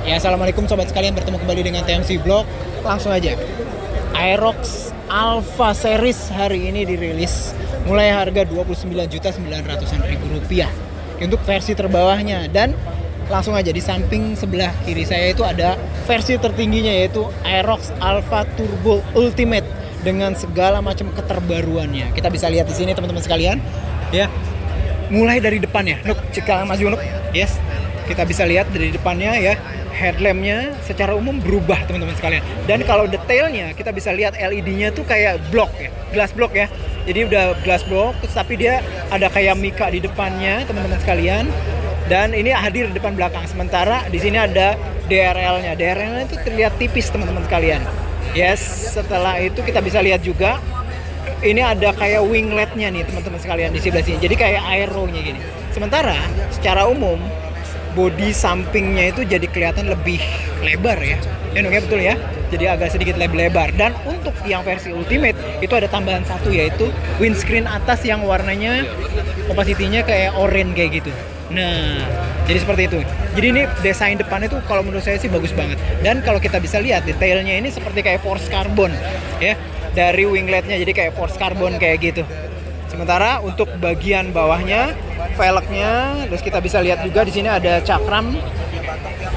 Ya, assalamualaikum sobat sekalian, bertemu kembali dengan TMC Vlog. Langsung aja, Aerox Alpha Series hari ini dirilis mulai harga Rp29.900.000 untuk versi terbawahnya. Dan langsung aja di samping sebelah kiri saya itu ada versi tertingginya, yaitu Aerox Alpha Turbo Ultimate dengan segala macam keterbaruannya. Kita bisa lihat di sini teman-teman sekalian, ya. Mulai dari depannya, Nuk, jika maju Nuk, yes. Kita bisa lihat dari depannya ya, headlampnya secara umum berubah teman-teman sekalian. Dan kalau detailnya kita bisa lihat LED-nya tuh kayak blok ya, glass block ya. Jadi udah glass block, tapi dia ada kayak mika di depannya teman-teman sekalian. Dan ini hadir di depan belakang. Sementara di sini ada DRL-nya. DRL-nya itu terlihat tipis teman-teman sekalian. Yes, setelah itu kita bisa lihat juga ini ada kayak winglet-nya nih teman-teman sekalian di sebelah sini. Jadi kayak aero-nya gini. Sementara secara umum bodi sampingnya itu jadi kelihatan lebih lebar ya. Ya betul ya. Jadi agak sedikit lebar. Dan untuk yang versi Ultimate itu ada tambahan satu, yaitu windscreen atas yang warnanya opacity-nya kayak orange kayak gitu. Nah, jadi seperti itu. Jadi ini desain depan itu kalau menurut saya sih bagus banget. Dan kalau kita bisa lihat detailnya ini seperti kayak force carbon ya. Dari wingletnya jadi kayak force carbon kayak gitu. Sementara untuk bagian bawahnya, velgnya, terus kita bisa lihat juga di sini ada cakram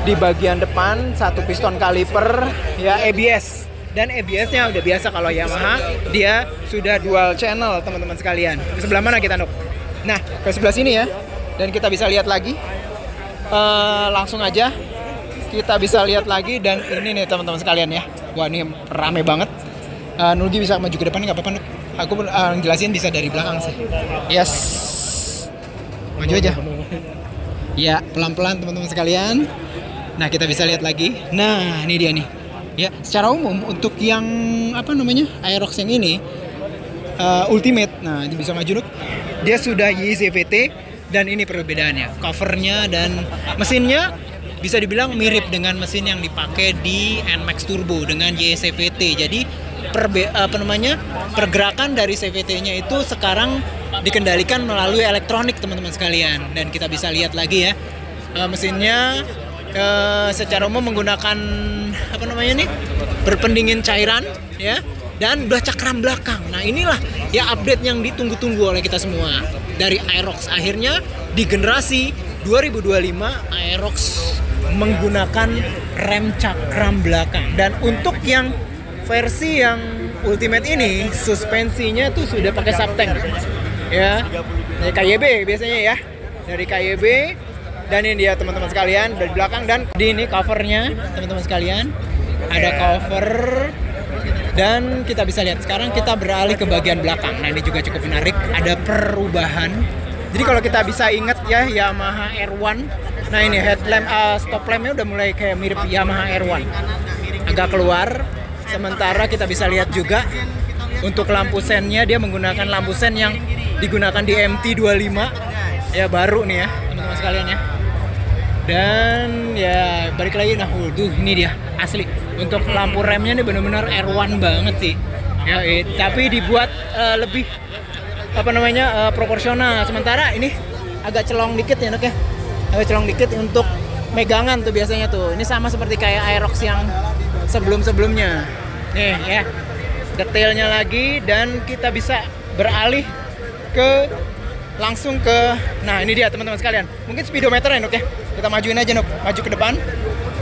di bagian depan, satu piston kaliper, ya ABS. Dan ABS-nya udah biasa kalau Yamaha, dia sudah dual channel teman-teman sekalian. Ke sebelah mana kita, Nuk? Nah, ke sebelah sini ya. Dan kita bisa lihat lagi. Langsung aja kita bisa lihat lagi, dan ini nih teman-teman sekalian ya. Wah, ini rame banget. Nulgi bisa maju ke depan nggak apa-apa, Nuk? Aku jelasin bisa dari belakang sih. Yes. Maju aja. Ya, pelan-pelan teman-teman sekalian. Nah, kita bisa lihat lagi. Nah, ini dia nih. Ya, secara umum untuk yang Aerox yang ini Ultimate. Nah, ini bisa maju, Nuk. Dia sudah YCVT dan ini perbedaannya. Covernya dan mesinnya bisa dibilang mirip dengan mesin yang dipakai di NMAX Turbo dengan YCVT. Jadi pergerakan dari CVT-nya itu sekarang dikendalikan melalui elektronik teman-teman sekalian. Dan kita bisa lihat lagi ya, mesinnya secara umum menggunakan berpendingin cairan ya, dan udah cakram belakang. Nah, inilah ya update yang ditunggu-tunggu oleh kita semua dari Aerox. Akhirnya di generasi 2025 Aerox menggunakan rem cakram belakang. Dan untuk yang versi yang Ultimate ini suspensinya tuh sudah pakai subtank ya, dari KYB biasanya ya, dari KYB. Dan ini dia teman-teman sekalian dari belakang. Dan di ini covernya teman-teman sekalian, ada cover. Dan kita bisa lihat sekarang kita beralih ke bagian belakang. Nah, ini juga cukup menarik, ada perubahan. Jadi kalau kita bisa ingat ya, Yamaha R1. Nah, ini headlamp, stop lampnya udah mulai kayak mirip Yamaha R1, agak keluar. Sementara kita bisa lihat juga untuk lampu sennya, dia menggunakan lampu sen yang digunakan di MT25 ya, baru nih ya teman-teman sekalian ya. Dan ya balik lagi, nah tuh ini dia asli. Untuk lampu remnya nih benar-benar R1 banget sih ya, tapi dibuat lebih proporsional. Sementara ini agak celong dikit ya, Nuk ya, agak celong dikit untuk megangan tuh biasanya tuh. Ini sama seperti kayak Aerox yang sebelum-sebelumnya nih ya, detailnya lagi. Dan kita bisa beralih ke langsung ke, nah ini dia teman-teman sekalian, mungkin speedometernya, Nuk ya. Kita majuin aja, Nuk, maju ke depan.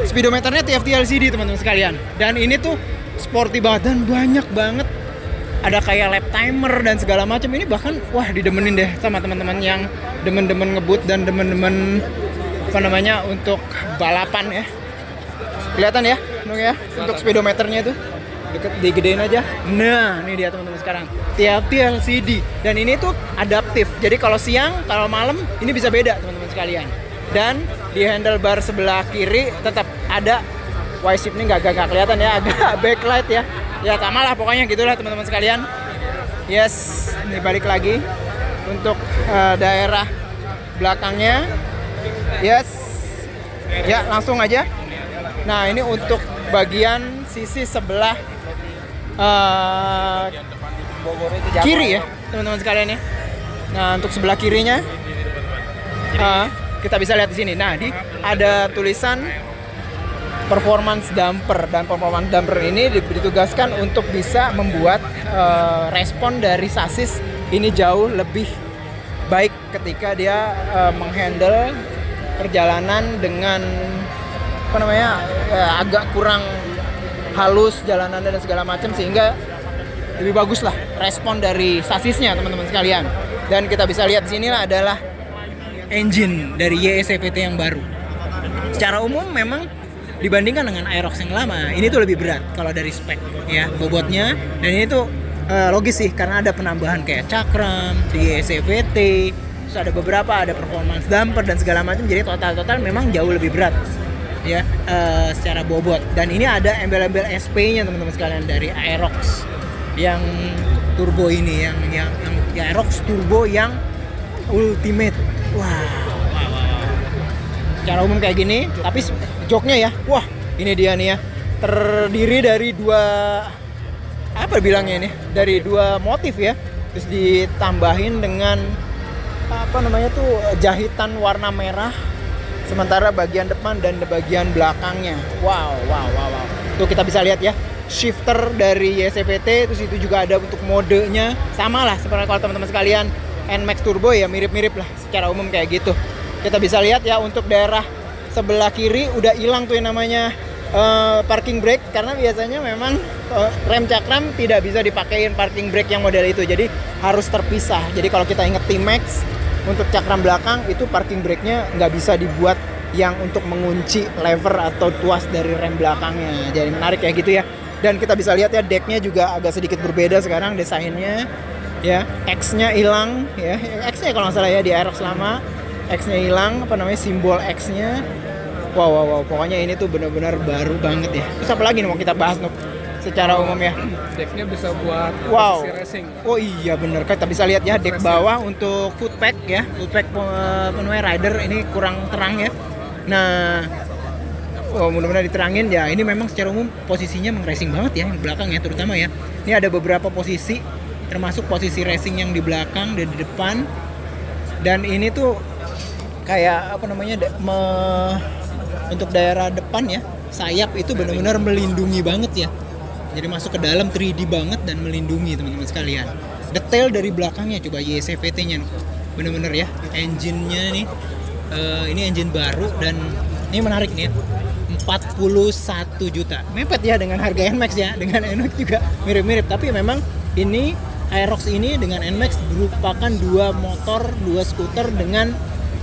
Speedometernya TFT LCD teman-teman sekalian. Dan ini tuh sporty banget dan banyak banget, ada kayak lap timer dan segala macam. Ini bahkan wah didemenin deh sama teman-teman yang demen-demen ngebut dan demen-demen untuk balapan ya. Kelihatan ya, Nuk ya, untuk speedometernya itu deket, digedein aja. Nah, ini dia teman-teman sekarang, TFT LCD. Dan ini tuh adaptif. Jadi kalau siang, kalau malam ini bisa beda teman-teman sekalian. Dan di handlebar sebelah kiri tetap ada Y-shift, ini nggak kelihatan ya, agak backlight ya. Ya sama lah pokoknya gitulah teman-teman sekalian. Yes, ini balik lagi untuk daerah belakangnya. Yes. Ya, langsung aja. Nah, ini untuk bagian sisi sebelah kiri ya teman-teman sekalian ya. Nah, untuk sebelah kirinya kita bisa lihat di sini. Nah, ada tulisan performance damper, dan performance damper ini ditugaskan untuk bisa membuat respon dari sasis ini jauh lebih baik ketika dia menghandle perjalanan dengan agak kurang halus jalanannya dan segala macam, sehingga lebih bagus lah respon dari sasisnya teman-teman sekalian. Dan kita bisa lihat di sini adalah engine dari YSVT yang baru. Secara umum memang dibandingkan dengan Aerox yang lama, ini tuh lebih berat kalau dari spek ya bobotnya, dan ini tuh logis sih karena ada penambahan kayak cakram di YSVT, terus ada performance damper dan segala macam, jadi total memang jauh lebih berat ya secara bobot. Dan ini ada embel-embel SP-nya teman-teman sekalian dari Aerox yang turbo ini, yang Aerox turbo yang ultimate. Wow. Secara umum kayak gini, tapi joknya ya, wah ini dia nih ya, terdiri dari dari dua motif ya, terus ditambahin dengan jahitan warna merah, sementara bagian depan dan bagian belakangnya, wow. Tuh kita bisa lihat ya, shifter dari YSVT, terus itu juga ada untuk modenya, sama lah sebenarnya kalau teman-teman sekalian NMAX Turbo ya mirip-mirip lah secara umum kayak gitu. Kita bisa lihat ya untuk daerah sebelah kiri udah hilang tuh yang namanya parking brake, karena biasanya memang rem cakram tidak bisa dipakein parking brake yang model itu, jadi harus terpisah. Jadi kalau kita inget T-Max untuk cakram belakang itu parking brake-nya nggak bisa dibuat yang untuk mengunci lever atau tuas dari rem belakangnya. Jadi menarik kayak gitu ya. Dan kita bisa lihat ya decknya juga agak sedikit berbeda sekarang desainnya ya. X-nya hilang ya, X-nya kalau nggak salah ya di Aerox lama. X-nya hilang, simbol X-nya. Wow, pokoknya ini tuh benar-benar baru banget ya. Terus apa lagi nih mau kita bahas Nuk secara umum ya? Decknya bisa buat racing. Oh iya bener, kita bisa lihat ya deck bawah untuk footpack ya, footpack rider ini kurang terang ya. Nah, mudah-mudahan diterangin ya. Ini memang secara umum posisinya racing banget ya, yang belakang ya terutama ya. Ini ada beberapa posisi, termasuk posisi racing yang di belakang dan di depan. Dan ini tuh kayak untuk daerah depan ya, sayap itu benar-benar melindungi banget ya. Jadi masuk ke dalam 3D banget dan melindungi teman-teman sekalian. Detail dari belakangnya coba YSVT-nya benar-benar ya. Engine-nya nih ini engine baru dan ini menarik nih ya. 41 juta. Mepet ya dengan harga NMAX ya. Dengan NMAX juga mirip-mirip, tapi memang ini Aerox ini dengan NMAX merupakan dua skuter dengan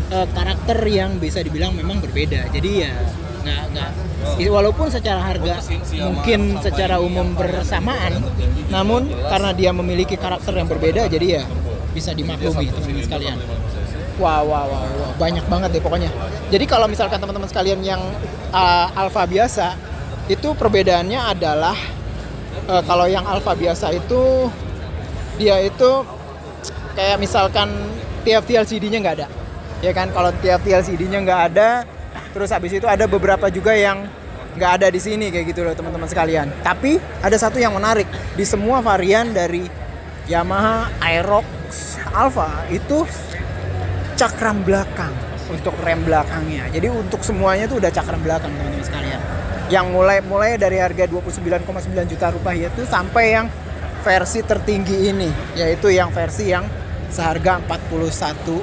karakter yang bisa dibilang memang berbeda. Jadi ya walaupun secara harga mungkin secara umum bersamaan, namun karena dia memiliki karakter yang berbeda, jadi ya bisa dimaklumi teman-teman sekalian. Wow, banyak banget deh pokoknya. Jadi kalau misalkan teman-teman sekalian yang Alfa biasa, itu perbedaannya adalah kalau yang Alfa biasa itu dia itu kayak misalkan TFT LCD-nya nggak ada, ya kan? Kalau TFT LCD-nya nggak ada, terus habis itu ada beberapa juga yang nggak ada di sini kayak gitu loh teman-teman sekalian. Tapi ada satu yang menarik, di semua varian dari Yamaha Aerox Alfa itu cakram belakang untuk rem belakangnya. Jadi untuk semuanya tuh udah cakram belakang teman-teman sekalian. Yang mulai dari harga 29,9 juta rupiah itu sampai yang versi tertinggi ini, yaitu yang versi yang seharga 41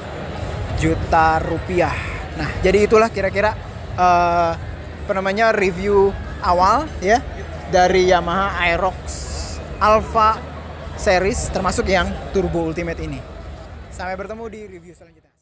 juta rupiah. Nah, jadi itulah kira-kira review awal ya dari Yamaha Aerox Alfa series termasuk yang Turbo Ultimate ini. Sampai bertemu di review selanjutnya.